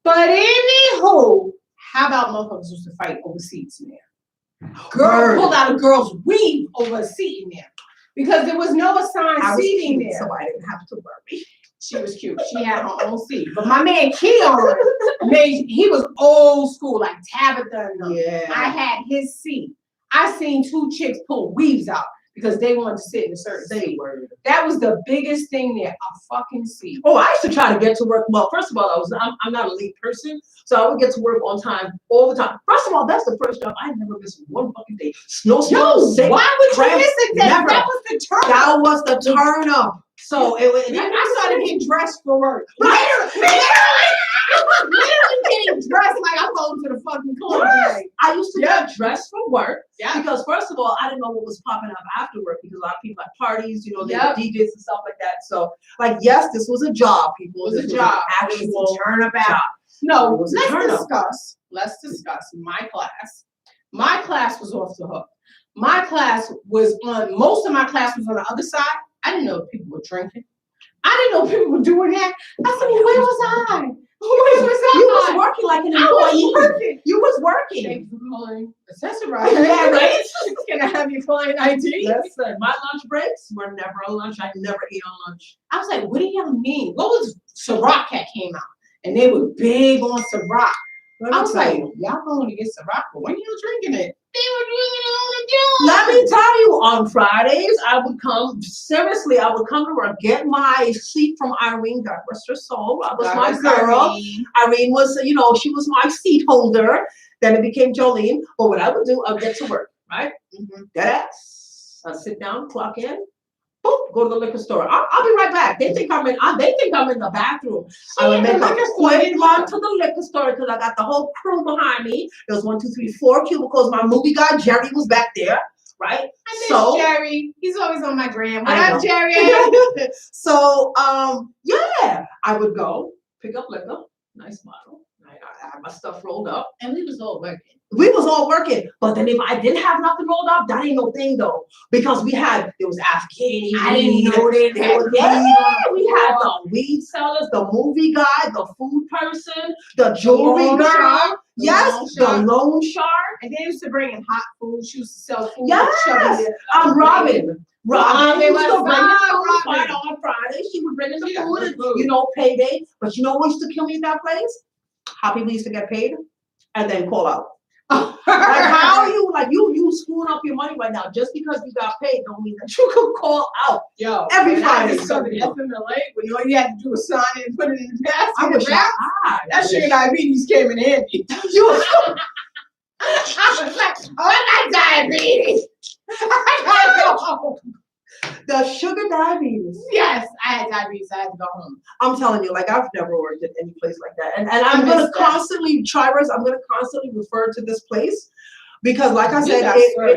But anywho, how about motherfuckers used to fight over seats in there? Girl pulled out a girl's weave over a seat in there because there was no assigned seating there. So I didn't have to worry. She was cute. She had her own seat. But my man Keon he was old school, like Tabitha and them. Yeah. I had his seat. I seen 2 chicks pull weaves out because they wanted to sit in a certain seat. That was the biggest thing there, a fucking seat. Oh, I used to try to get to work. Well, first of all, I'm not a late person, so I would get to work on time all the time. First of all, that's the first job I never missed one fucking day. Snowstorm, sick, why would you miss a day? Never. That was the turn up. That was the turn up. So I started getting dressed for work. Literally getting dressed like I'm going to the fucking club. Yes. I used to get dressed for work because first of all, I didn't know what was popping up after work because a lot of people had parties, you know, they had DJs and stuff like that. So, like, yes, this was a job, people. It was a job. Actual turn up job. No, let's discuss my class. My class was off the hook. My class was most of my class was on the other side. I didn't know people were drinking. I didn't know people were doing that. I said, well, where was I? You was working like an employee. You was working. Thanks for calling Accessorize. Yeah, right? Can I have your client ID? Listen, my lunch breaks were never a lunch. I never ate on lunch. I was like, what do y'all mean? What was Ciroc came out? And they were big on Ciroc. I was like, y'all going to get Ciroc, but when you drinking it? They were drinking it on the juice. Let me tell you, on Fridays, I would come to work, get my seat from Irene, God rest her soul. I was my girl. Irene was, she was my seat holder. Then it became Jolene. But what I would do, I'd get to work, right? Deadass. I'd sit down, clock in. Boom, go to the liquor store. I'll be right back. They think I'm in the bathroom. I would make a quick run to the liquor store because I got the whole crew behind me. There was 1, 2, 3, 4 cubicles. My movie guy Jerry was back there, right? I miss Jerry. He's always on my gram. What up, Jerry? So I would go pick up liquor, nice bottle. I had my stuff rolled up, and we was all working. But then if I didn't have nothing rolled up, that ain't no thing though. Because there was Afghani. I didn't know we had the weed sellers, the movie guy, the food person, the jewelry girl. The loan shark. And they used to bring in hot food. She used to sell food. Yes. Robin. Robin was to bring the food on Friday. She would bring in the food and, payday. But you know what used to kill me at that place? How people used to get paid and then call out. How are you you screwing up your money right now just because you got paid don't mean that you can call out. Every Friday. I discovered FMLA when all you had to do was sign it and put it in the basket. I wish that sugar diabetes came in handy. I was like, I got diabetes. I gotta go home. The sugar diabetes. Yes, I had diabetes. I had to go home. I'm telling you, I've never worked at any place like that. And I'm going to constantly refer to this place because, like I said,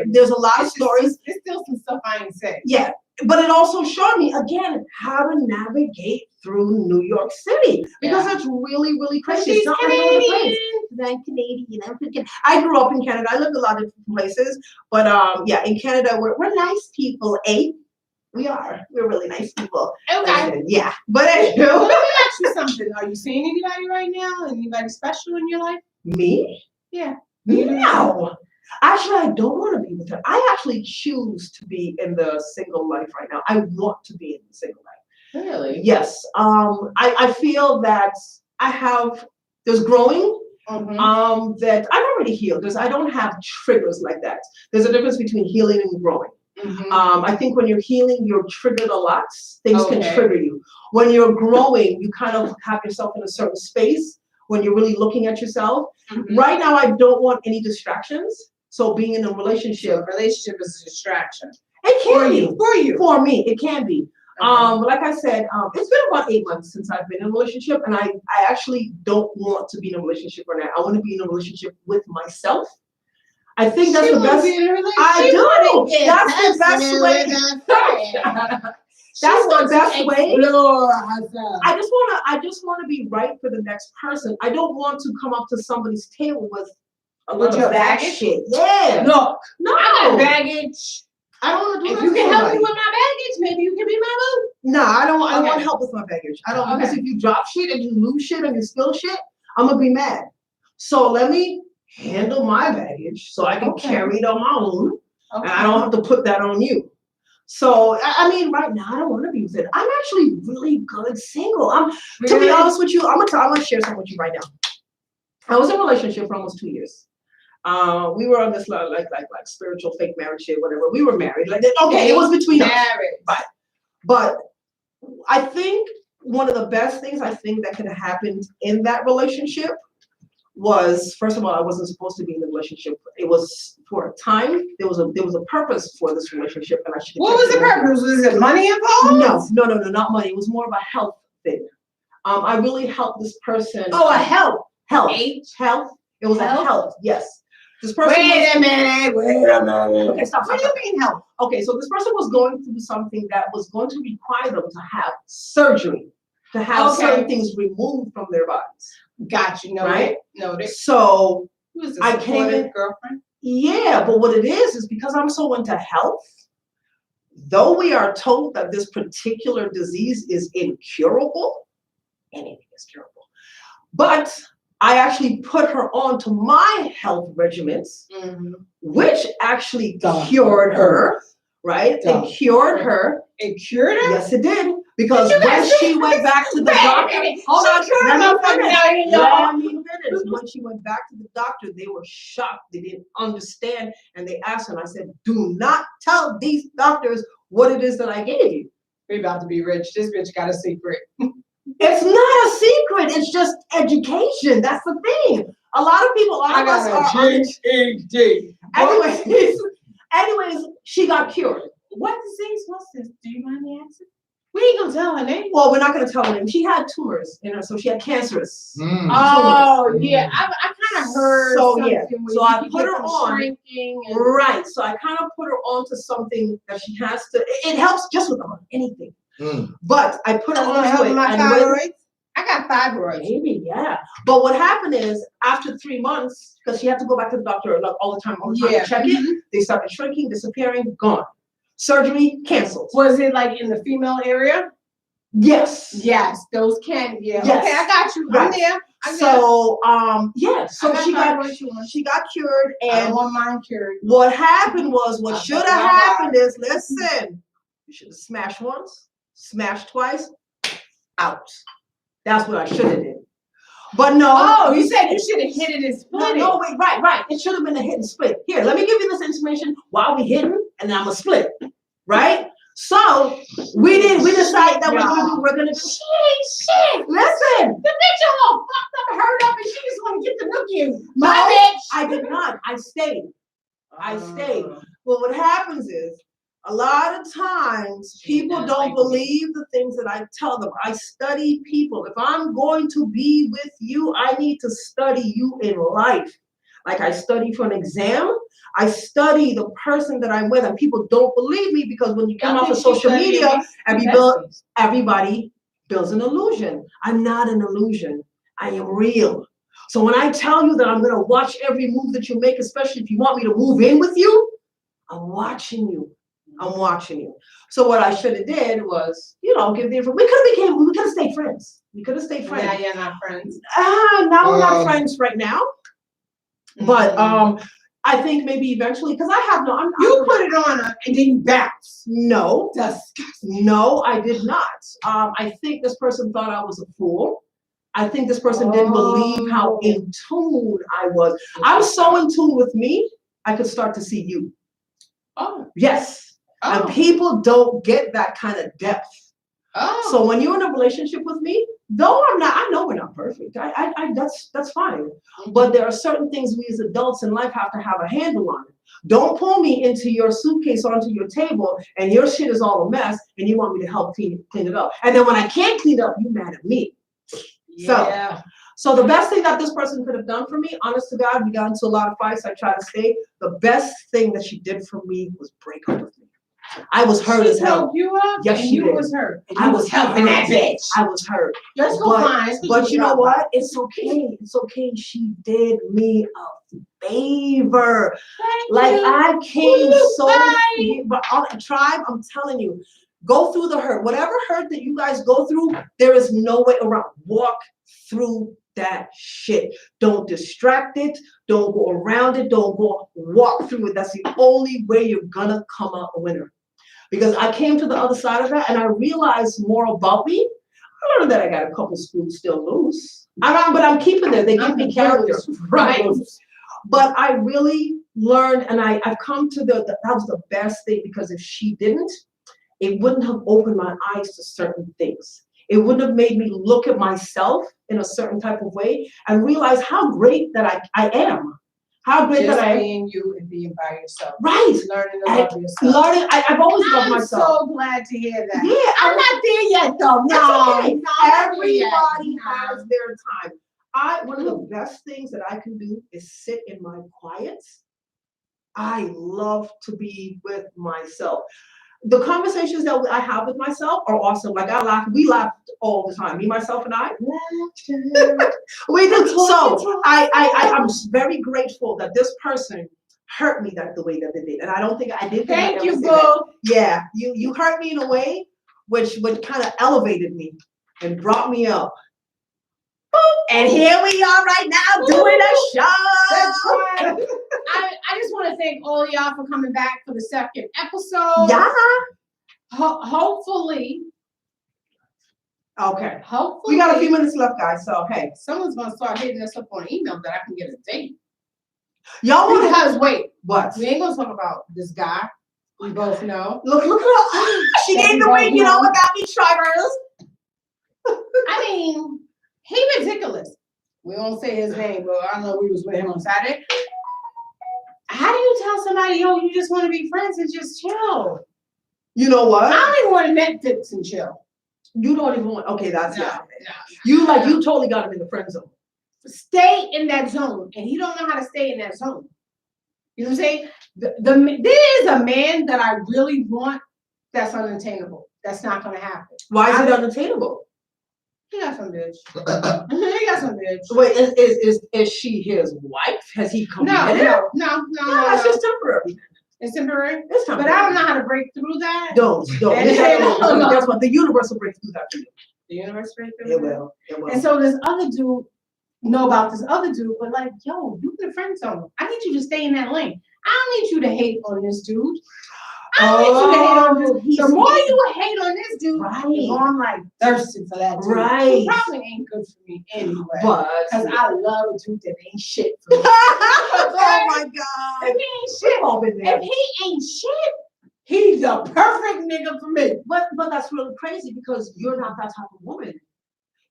there's a lot of stories. There's still some stuff I ain't said. Yeah, but it also showed me, again, how to navigate through New York City because it's really, really crazy. She's Canadian. I'm Canadian. I grew up in Canada. I lived a lot of different places. But, in Canada, we're nice people, eh? We are. We're really nice people. Okay. Listen, yeah. But Well, anyway. let me ask you something. Are you seeing anybody right now? Anybody special in your life? Me? Yeah. No. Actually, I don't want to be with her. I actually choose to be in the single life right now. I want to be in the single life. Really? Yes. I feel that there's growing. That I'm already healed. I don't have triggers like that. There's a difference between healing and growing. I think when you're healing, you're triggered a lot. Things can trigger you. When you're growing, you kind of have yourself in a certain space when you're really looking at yourself. Right now, I don't want any distractions. So being in a relationship. So a relationship is a distraction. It can be. For you. For me, it can be. Like I said, it's been about 8 months since I've been in a relationship, and I actually don't want to be in a relationship right now. I want to be in a relationship with myself. I think that's the best. I do. That's the best way. That's the best way. I just want to be right for the next person. I don't want to come up to somebody's table with a lot of bad shit. Yeah. No. I got baggage. I don't want to do that. If you can help me with my baggage, maybe you can be my boo. No, I don't want help with my baggage. I don't because if you drop shit and you lose shit and you spill shit, I'm gonna be mad. So let me handle my baggage so I can carry it on my own. And I don't have to put that on you. So I mean, right now I don't want to be with it. I'm actually really good single. To be honest with you, I'm gonna share something with you right now. I was in a relationship for almost 2 years. We were on this like spiritual fake marriage shit, whatever. We were married. It was between us. Right. But I think one of the best things I think that could have happened in that relationship was, first of all, I wasn't supposed to be in a relationship. It was for a time. There was a purpose for this relationship, and I should. What was the purpose? Was it money involved? No, not money. It was more of a health thing. I really helped this person. Oh, a health. Health. It was a health. Yes. This person Wait a minute. Okay, stop. What do you mean help? Okay, so this person was going through something that was going to require them to have surgery, to have certain things removed from their bodies. Got you. Right? Noted. So I came in. Girlfriend? Yeah, but what it is because I'm so into health, though we are told that this particular disease is incurable, anything is curable. But I actually put her on to my health regimens, which actually cured her, right? It cured her. It cured her? Yes, it did. Because when she went back to the doctor, hold on, let me finish. When she went back to the doctor, they were shocked. They didn't understand. And they asked her, and I said, do not tell these doctors what it is that I gave you. We're about to be rich. This bitch got a secret. It's not a secret. It's just education. That's the thing. A lot of people, I got a GED. Anyways, she got cured. What disease was this? Do you mind me asking? We ain't gonna tell her name. Well, we're not gonna tell her name. She had tumors in her, so she had cancerous. Oh, yeah. I kind of heard. So yeah. So I put her on. Right. So I kind of put her on to something that she has to. It helps just with anything. But I put her on to it. My thyroid. I got thyroid. Maybe, yeah. But what happened is after 3 months, because she had to go back to the doctor all the time to check it, they started shrinking, disappearing, gone. Surgery canceled. Was it like in the female area? Yes. Yes, those can. Yeah. Yes. Okay, I got you. Right. I'm there. So So she got cured, and I don't want mine cured. What happened was what should have happened is listen. You should have smashed once, smashed twice, out. That's what I should have did. But no. Oh, you said you should have hit it and split it. No, wait, right. It should have been a hit and split. Here, let me give you this information while we hitting, and then I'm gonna split. Right? So we decided that we're gonna do shit. Listen. The bitch all fucked up and hurt up and she just wanna get to know you. No, bitch. I did not. I stayed. Well, what happens is a lot of times people don't believe the things that I tell them. I study people. If I'm going to be with you, I need to study you in life. Like I study for an exam. I study the person that I'm with, and people don't believe me because when you come off of social media, everybody builds an illusion. I'm not an illusion. I am real. So when I tell you that I'm going to watch every move that you make, especially if you want me to move in with you, I'm watching you I'm watching you. So what I should have did was, give the information. We could have stayed friends. We could have stayed friends. Now you're not friends. Now we're not friends right now. But I think maybe eventually, because I have no. You put it on her and then you bounce. No, Disgusting. no, I did not. I think this person thought I was a fool. I think this person didn't believe how in tune I was. I was so in tune with me, I could start to see you. Oh. Yes. Oh. And people don't get that kind of depth. Oh. So when you're in a relationship with me, though I know we're not perfect. That's fine. But there are certain things we as adults in life have to have a handle on. Don't pull me into your suitcase onto your table and your shit is all a mess and you want me to help clean it up. And then when I can't clean it up, you mad at me. Yeah. So the best thing that this person could have done for me, honest to God, we got into a lot of fights. I tried to stay. The best thing that she did for me was break up with me. I was hurt as hell. You up? Yes, and she you did. Was hurt. And I was helping that bitch. I was hurt. Let's go fine. But you know what? It's okay. It's okay. She did me a favor. Like I came but on a tribe, I'm telling you, go through the hurt. Whatever hurt that you guys go through, there is no way around. Walk through that shit. Don't distract it. Don't go around it. Walk through it. That's the only way you're gonna come out a winner. Because I came to the other side of that and I realized more about me. I learned that I got a couple screws still loose. But I'm keeping them. They give me character. Right. But I really learned, and I've come to that was the best thing, because if she didn't, it wouldn't have opened my eyes to certain things. It wouldn't have made me look at myself in a certain type of way and realize how great that I am. How great just that I am. Being you and being by yourself. Right. Learning to love yourself. I've always loved myself. I'm so glad to hear that. Yeah. I'm not there yet though. No. Okay. No, everybody has their time. One of the best things that I can do is sit in my quiet. I love to be with myself. The conversations that I have with myself are awesome. Like we laugh all the time. Me, myself, and I. We do. So I'm very grateful that this person hurt me the way that they did, and I don't think I did. Thank you, boo. Yeah, you hurt me in a way which kind of elevated me and brought me up. And here we are right now doing a show. That's right. I just want to thank all y'all for coming back for the second episode. Yeah. Hopefully. Okay. Hopefully. We got a few minutes left, guys. So hey, someone's gonna start hitting us up on email that I can get a date. Y'all want because wait, what? We ain't gonna talk about this guy. We both know. Look at her. She gave the ring. You know what got me tribers. I mean. He ridiculous. We won't say his name, but I know we was with him on Saturday. How do you tell somebody, yo, you just want to be friends and just chill? You know what? I don't even want to Netflix and chill. You don't even want. Okay, that's no. You totally got him in the friend zone. Stay in that zone, and he don't know how to stay in that zone. You know what I'm saying? There is a man that I really want that's unattainable. That's not going to happen. Why is it unattainable? He got some bitch. He got some bitch. Wait, is she his wife? Has he committed? No. That's just temporary. It's temporary. It's temporary. But I don't know how to break through that. Don't. That's what the universe will break through that for you. The universe break through. It will. And so this other dude know about this other dude, but like, yo, you in the friend zone. I need you to stay in that lane. I don't need you to hate on this dude. I don't need you to hate on this. The more you hate on this dude, the more I'm like thirsting for that dude. Right. He probably ain't good for me anyway. But because I love a dude that ain't shit for me. Oh my God. If he ain't shit, if he ain't shit, he's the perfect nigga for me. But that's really crazy because you're not that type of woman.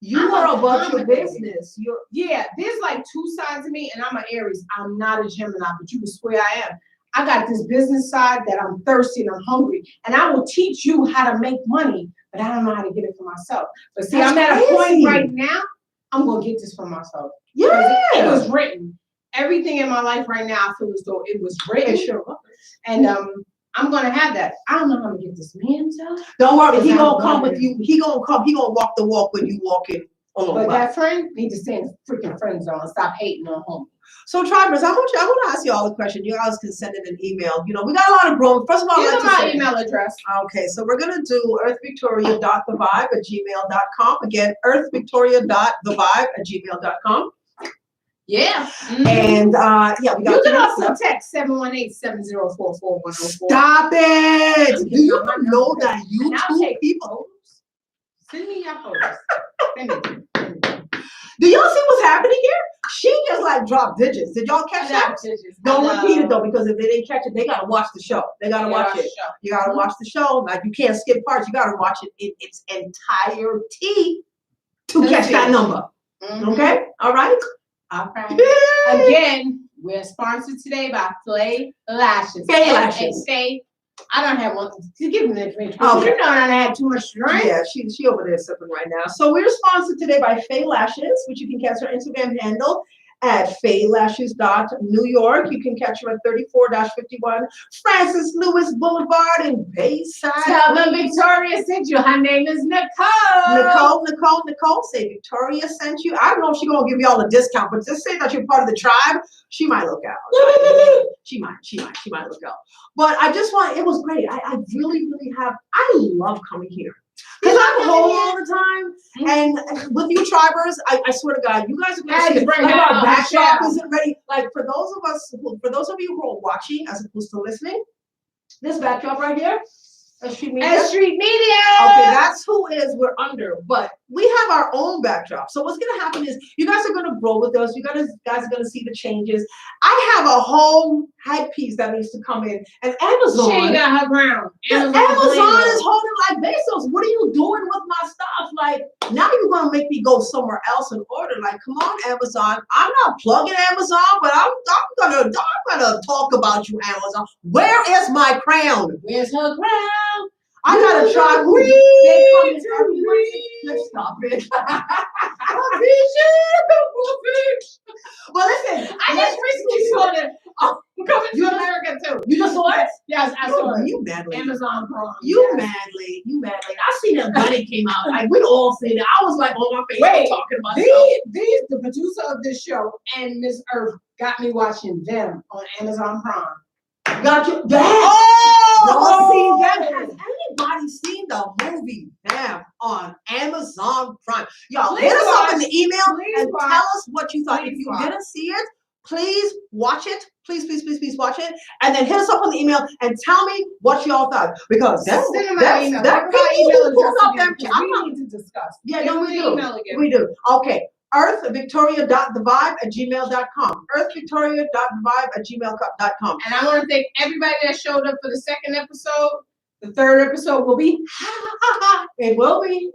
You are about your business. There's like two sides of me, and I'm an Aries. I'm not a Gemini, but you can swear I am. I got this business side that I'm thirsty and I'm hungry, and I will teach you how to make money, but I don't know how to get it for myself. But see, I'm at a point right now, I'm going to get this for myself. Yeah. It was written. Everything in my life right now, I feel as though it was written. And I'm going to have that. I don't know how to get this man to. Don't worry. He going to come with you. He going to walk the walk when you walk in But that friend needs to stay in the freaking friend zone and stop hating on home. So, Tribers, I want to ask you all a question. You guys can send in an email. You know, we got a lot of growth. First of all, give them my email address. Okay, so we're going to do earthvictoria.thevibe@gmail.com. Again, earthvictoria.thevibe@gmail.com. Yeah. And yeah, we got you can also text 718-704-4104. Stop it! Do you know that YouTube people? Send me your photos. Send me. Do y'all see what's happening here? She just like dropped digits. Did y'all catch that? Don't repeat it though, because if they didn't catch it, they gotta watch the show. They gotta watch it. You gotta watch the show. Like you can't skip parts. You gotta watch it in its entirety to catch that number. Okay? All right? Okay. Again, we're sponsored today by Faye Lashes. Faye Lashes. I don't have one. To give me the information. Okay. You know I had too much to drink. Yeah, she over there sipping right now. So we're sponsored today by Faye Lashes, which you can catch her Instagram handle at FayeLashes.New York. You can catch her at 34-51 Francis Lewis Boulevard in Bayside. Tell them Victoria sent you. Her name is Nicole. Nicole. Say Victoria sent you. I don't know if she's gonna give y'all a discount, but just say that you're part of the tribe. She might look out. She might look out. But I just want. It was great. I really have. I love coming here. Because I'm home all the time, and with you Tribers, I swear to God, you guys are going to see like our backdrop isn't ready. Like for those of you who are watching as opposed to listening, this backdrop right here, S.STREET Media. S.STREET Media. Okay, that's who is we're under, but we have our own backdrop. So what's gonna happen is you guys are gonna grow with us. You guys are gonna see the changes. I have a whole headpiece that needs to come in, and Amazon. She ain't got her ground. Amazon is holding like Bezos. What are you doing with my stuff? Like now you're gonna make me go somewhere else and order. Like, come on, Amazon. I'm not plugging Amazon, but I'm gonna talk about you, Amazon. Where is my crown? Where's her crown? I gotta try. Let's stop it. Well, listen. I just recently saw that. Coming to America too. You just saw it? Yes, I saw it. You madly. Amazon Prime. You madly. I seen that bunny came out. Like we all seen it. I was like on my face talking about these the producer of this show and Miss Earth got me watching them on Amazon Prime. Got you. Oh, see that? Has anybody seen the movie Them on Amazon Prime? Y'all hit us up in the email and tell us what you thought. If you didn't see it, please watch it. Please watch it. And then hit us up on the email and tell me what y'all thought. Because that people who pulled up them. We need to discuss. Yeah, no, we do. We do. Okay. earthvictoria.thevibe@gmail.com. earthvictoria.thevibe@gmail.com. And I want to thank everybody that showed up for the second episode. The third episode will be. It will be.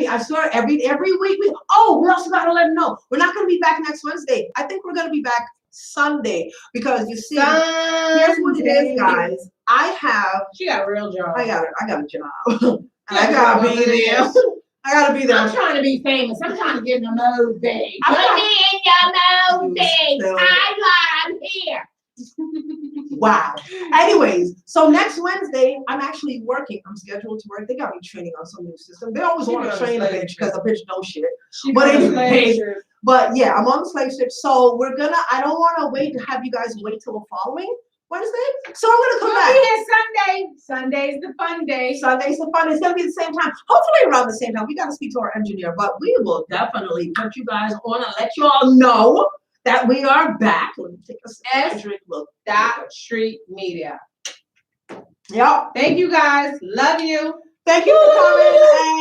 I swear every week we also gotta let them know. We're not gonna be back next Wednesday. I think we're gonna be back Sunday. Because you see, here's what it is, guys. She got a real job. I got a job. And I gotta be there. I gotta be there. I'm trying to be famous. I'm trying to get in the mode bag. Put me in your mode bag. I'm here. Wow. Anyways, so next Wednesday, I'm actually working. I'm scheduled to work. They got me training on some new system. They always want to train a bitch because a bitch knows shit. But anyways, but yeah, I'm on the slave ship. So I don't want to wait to have you guys wait till the following Wednesday. So I'm going to come back. Here Sunday. Sunday's the fun day. Sunday's the fun day. It's going to be the same time. Hopefully around the same time. We got to speak to our engineer, but we will definitely put you guys on and let you all know that we are back. Let me take a drink. Look. S.STREET Media. Yep. Thank you guys. Love you. Thank you for coming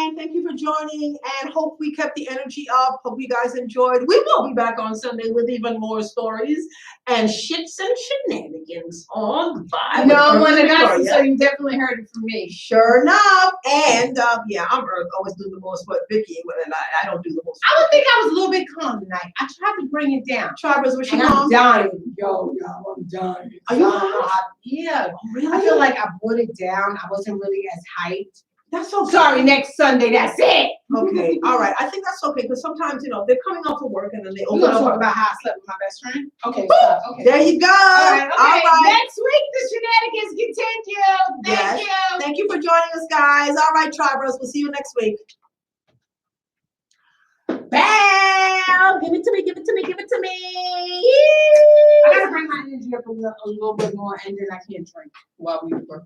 and thank you for joining and hope we kept the energy up. Hope you guys enjoyed. We will be back on Sunday with even more stories and shits and shenanigans on the Vibe. No one else, so you definitely heard it from me. Sure enough. And yeah, I'm Earth, always do the most, but Vicky, and I don't do the most. I would think I was a little bit calm tonight. I tried to bring it down. Tribers, was she calm? I'm dying. Yo, I'm dying. Are you hot? Yeah. Oh, really? I feel like I brought it down. I wasn't really as hyped. That's okay. Sorry, next Sunday, that's it. Okay, all right. I think that's okay because sometimes, they're coming off of work and then they open up. We're going to talk about how I slept with my best friend? Okay, okay. There you go. All right. Next week, the shenanigans continue. Thank you. Thank you for joining us, guys. All right, Tribers. We'll see you next week. Bye. Give it to me, give it to me, give it to me. I gotta bring my energy up a little bit more, and then I can't drink while we work.